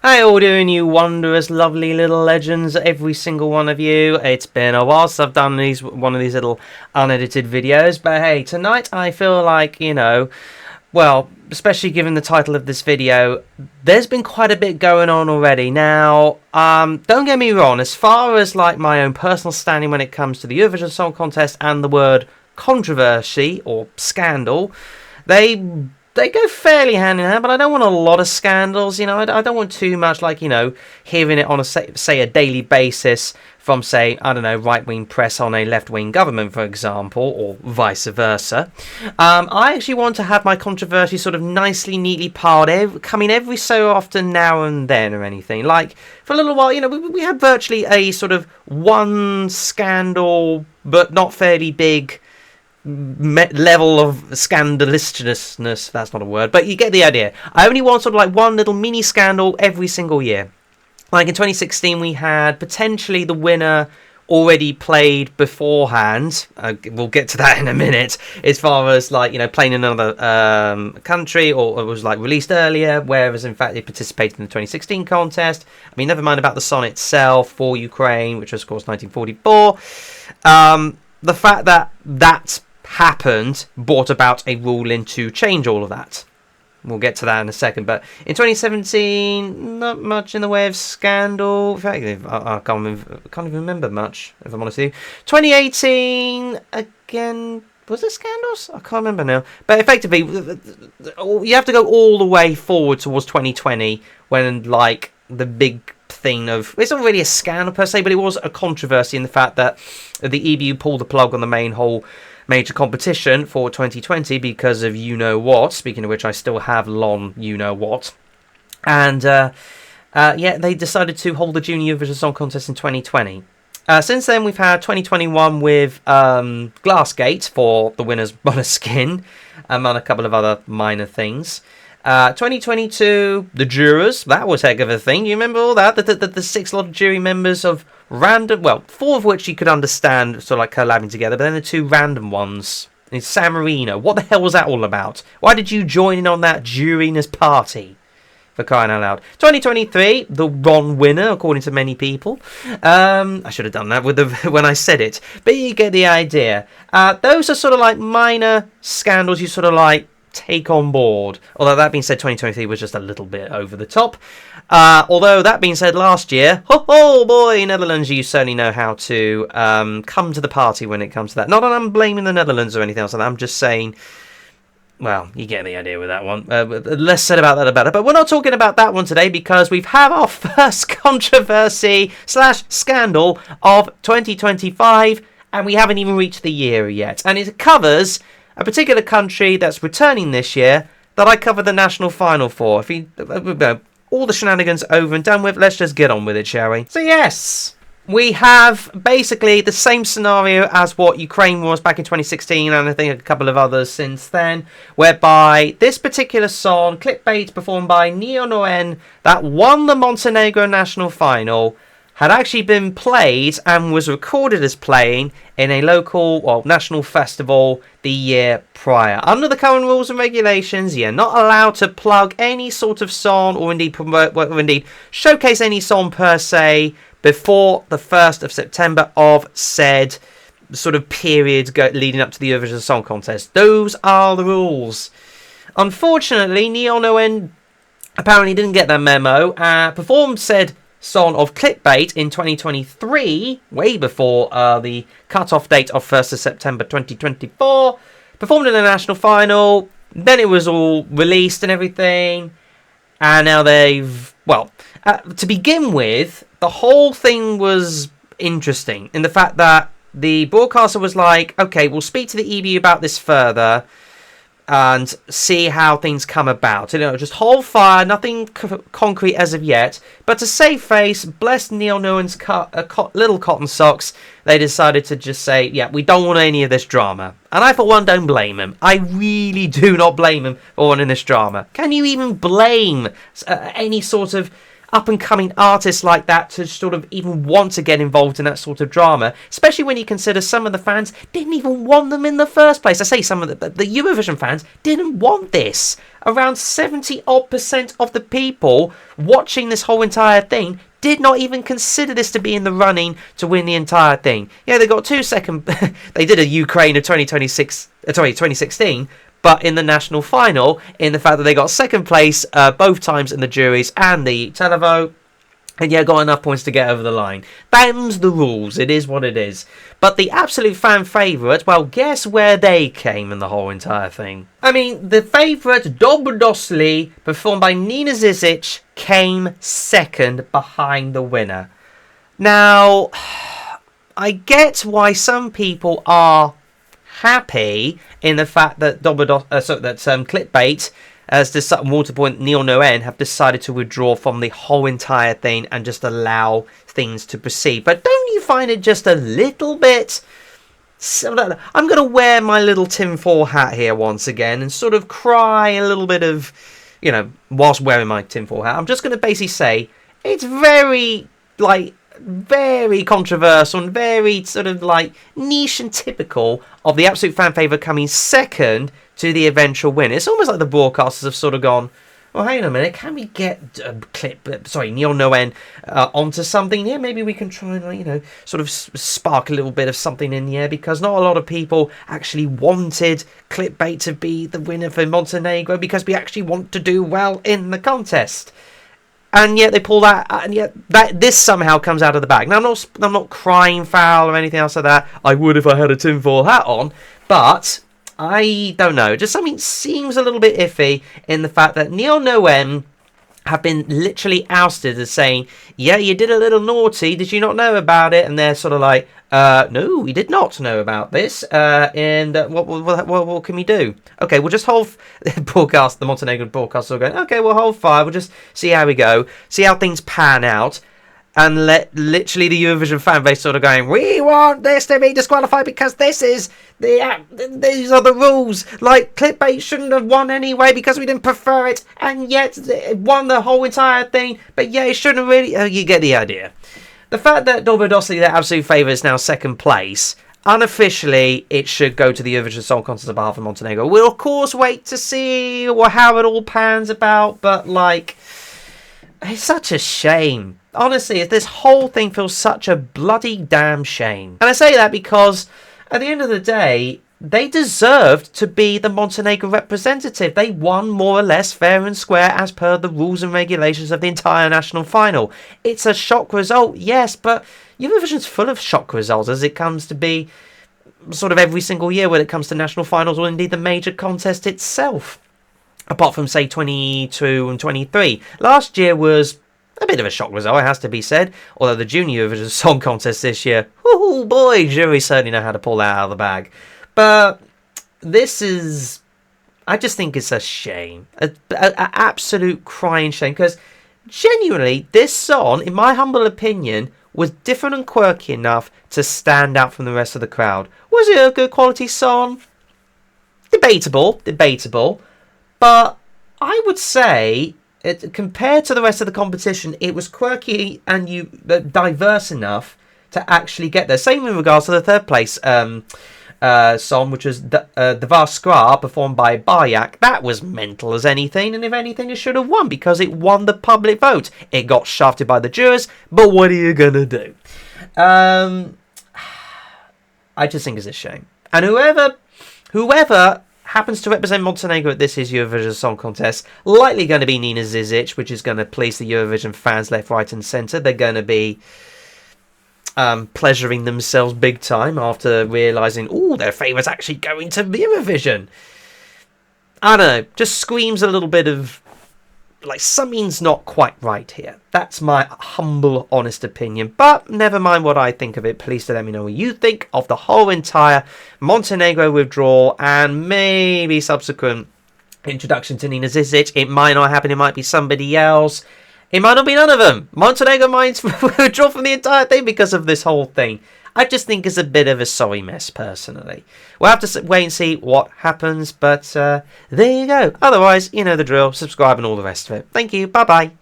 How you doing, you wondrous, lovely little legends, every single one of you? It's been a while since I've done one of these little unedited videos, but hey, tonight I feel like, well, especially given the title of this video, there's been quite a bit going on already. Now, don't get me wrong, as far as like my own personal standing when it comes to the Eurovision Song Contest and the word controversy or scandal, they go fairly hand in hand, but I don't want a lot of scandals, I don't want too much, like, hearing it on a daily basis from, say, I don't know, right-wing press on a left-wing government, for example, or vice versa. I actually want to have my controversy sort of nicely, neatly piled, coming every so often now and then or anything. Like, for a little while, we had virtually a sort of one scandal, but not fairly big level of scandalousness. That's not a word, but you get the idea. I only want sort of like one little mini scandal every single year. Like in 2016 we had potentially the winner already played beforehand. We'll get to that in a minute, as far as like playing in another country, or it was like released earlier, whereas in fact they participated in the 2016 contest. I mean, never mind about the song itself for Ukraine, which was of course 1944. The fact that happened brought about a ruling to change all of that. We'll get to that in a second. But in 2017, not much in the way of scandal. In fact, I can't even remember much, if I'm honest with you. 2018, again, was there scandals? I can't remember now. But effectively, you have to go all the way forward towards 2020, when like the big thing of, it's not really a scandal per se, but it was a controversy in the fact that the EBU pulled the plug on the whole major competition for 2020 because of you-know-what. Speaking of which, I still have Lon you-know-what. And, they decided to hold the Junior Eurovision Song Contest in 2020. Since then, we've had 2021 with Glassgate for the winner's Måneskin, among a couple of other minor things. 2022, the jurors, that was heck of a thing. You remember all that? The 6 lot of jury members of random, well, 4 of which you could understand sort of like collabing together, but then the 2 random ones. In San Marino, what the hell was that all about? Why did you join in on that juriness party? For crying out loud. 2023, the wrong winner, according to many people. I should have done that when I said it, but you get the idea. Those are sort of like minor scandals you sort of like take on board. Although that being said, 2023 was just a little bit over the top. Although that being said, last year, oh boy, Netherlands, you certainly know how to come to the party when it comes to that. Not that I'm blaming the Netherlands or anything else like that. I'm just saying, well, you get the idea with that one. Less said about that, the better. But we're not talking about that one today, because we've had our first controversy / scandal of 2025, and we haven't even reached the year yet. And it covers a particular country that's returning this year that I covered the national final for. If you all the shenanigans over and done with, let's just get on with it, shall we? So yes, we have basically the same scenario as what Ukraine was back in 2016, and I think a couple of others since then, whereby this particular song, Clickbait, performed by Neo Noen, that won the Montenegro national final, had actually been played and was recorded as playing in a local, well, national festival the year prior. Under the current rules and regulations, you're not allowed to plug any sort of song or indeed promote, or indeed showcase any song per se before the 1st of September of said sort of period leading up to the Eurovision Song Contest. Those are the rules. Unfortunately, Neo Noen apparently didn't get that memo. Performed said song of Clickbait in 2023, way before the cut-off date of 1st of September 2024, performed in the national final, then it was all released and everything, and now they've, well, to begin with, the whole thing was interesting in the fact that the broadcaster was like, okay, we'll speak to the EBU about this further and see how things come about. Just hold fire, nothing concrete as of yet. But to save face, bless Neo Noen's little cotton socks, they decided to just say, yeah, we don't want any of this drama. And I, for one, don't blame him. I really do not blame him for wanting this drama. Can you even blame any sort of up-and-coming artists like that to sort of even want to get involved in that sort of drama, especially when you consider some of the fans didn't even want them in the first place. I say some of the Eurovision fans didn't want this. Around 70% of the people watching this whole entire thing did not even consider this to be in the running to win the entire thing. Yeah, they got 2 second. They did a Ukraine of 2016. But in the national final, in the fact that they got second place both times in the juries and the televote, and yeah, got enough points to get over the line. Them's the rules. It is what it is. But the absolute fan favourite, well, guess where they came in the whole entire thing? I mean, the favourite, Dobrodosli, performed by Nina Zizic, came second behind the winner. Now, I get why some people are happy in the fact that Clickbait, as the Waterpoint Neil Noen, have decided to withdraw from the whole entire thing and just allow things to proceed. But don't you find it just a little bit... I'm going to wear my little tinfoil hat here once again and sort of cry a little bit of, whilst wearing my tinfoil hat. I'm just going to basically say it's very controversial and very sort of niche and typical of the absolute fan favourite coming second to the eventual win. It's almost like the broadcasters have sort of gone, well, hang on a minute, can we get Neil Noen onto something here? Maybe we can try and, sort of spark a little bit of something in the air, because not a lot of people actually wanted Clickbait to be the winner for Montenegro, because we actually want to do well in the contest. And yet they pull that, and yet this somehow comes out of the bag. Now, I'm not crying foul or anything else like that. I would if I had a tinfoil hat on, but I don't know. Just something seems a little bit iffy in the fact that Neil Noen have been literally ousted as saying, yeah, you did a little naughty, did you not know about it? And they're sort of like, no, we did not know about this, and what can we do? Okay, we'll just hold the Montenegro broadcast are going, okay, we'll hold fire, we'll just see how we go, see how things pan out, and let literally the Eurovision fan base sort of going, we want this to be disqualified because these are the rules. Clickbait shouldn't have won anyway because we didn't prefer it, and yet it won the whole entire thing. But yeah, it shouldn't really. You get the idea. The fact that Dobrodosli, their absolute favourite, is now second place, unofficially, it should go to the Eurovision Song Contest on behalf of Montenegro. We'll of course wait to see how it all pans about, but it's such a shame. Honestly, this whole thing feels such a bloody damn shame. And I say that because, at the end of the day, they deserved to be the Montenegro representative. They won more or less fair and square as per the rules and regulations of the entire national final. It's a shock result, yes, but Eurovision's full of shock results as it comes to be sort of every single year when it comes to national finals, or indeed the major contest itself. Apart from, say, 22 and 23. Last year was a bit of a shock result, it has to be said. Although the Junior Eurovision Song Contest this year, oh boy, jury certainly know how to pull that out of the bag. But this is, I just think it's a shame. An absolute crying shame. Because genuinely, this song, in my humble opinion, was different and quirky enough to stand out from the rest of the crowd. Was it a good quality song? Debatable. But I would say, compared to the rest of the competition, it was quirky and diverse enough to actually get there. Same in regards to the third place song, which was Dva Skra, performed by Bajak. That was mental as anything, and if anything, it should have won because it won the public vote. It got shafted by the jurors, but what are you gonna do? I just think it's a shame. And whoever happens to represent Montenegro at this year's Eurovision Song Contest, likely going to be Nina Zizic, which is going to please the Eurovision fans left, right and centre. They're going to be pleasuring themselves big time after realising, their favourite's actually going to Eurovision. I don't know, just screams a little bit of, something's not quite right here. That's my humble, honest opinion. But never mind what I think of it. Please let me know what you think of the whole entire Montenegro withdrawal and maybe subsequent introduction to Nina Zizic. It might not happen. It might be somebody else. It might not be none of them. Montenegro might withdraw from the entire thing because of this whole thing. I just think it's a bit of a sorry mess, personally. We'll have to wait and see what happens, but there you go. Otherwise, you know the drill. Subscribe and all the rest of it. Thank you. Bye-bye.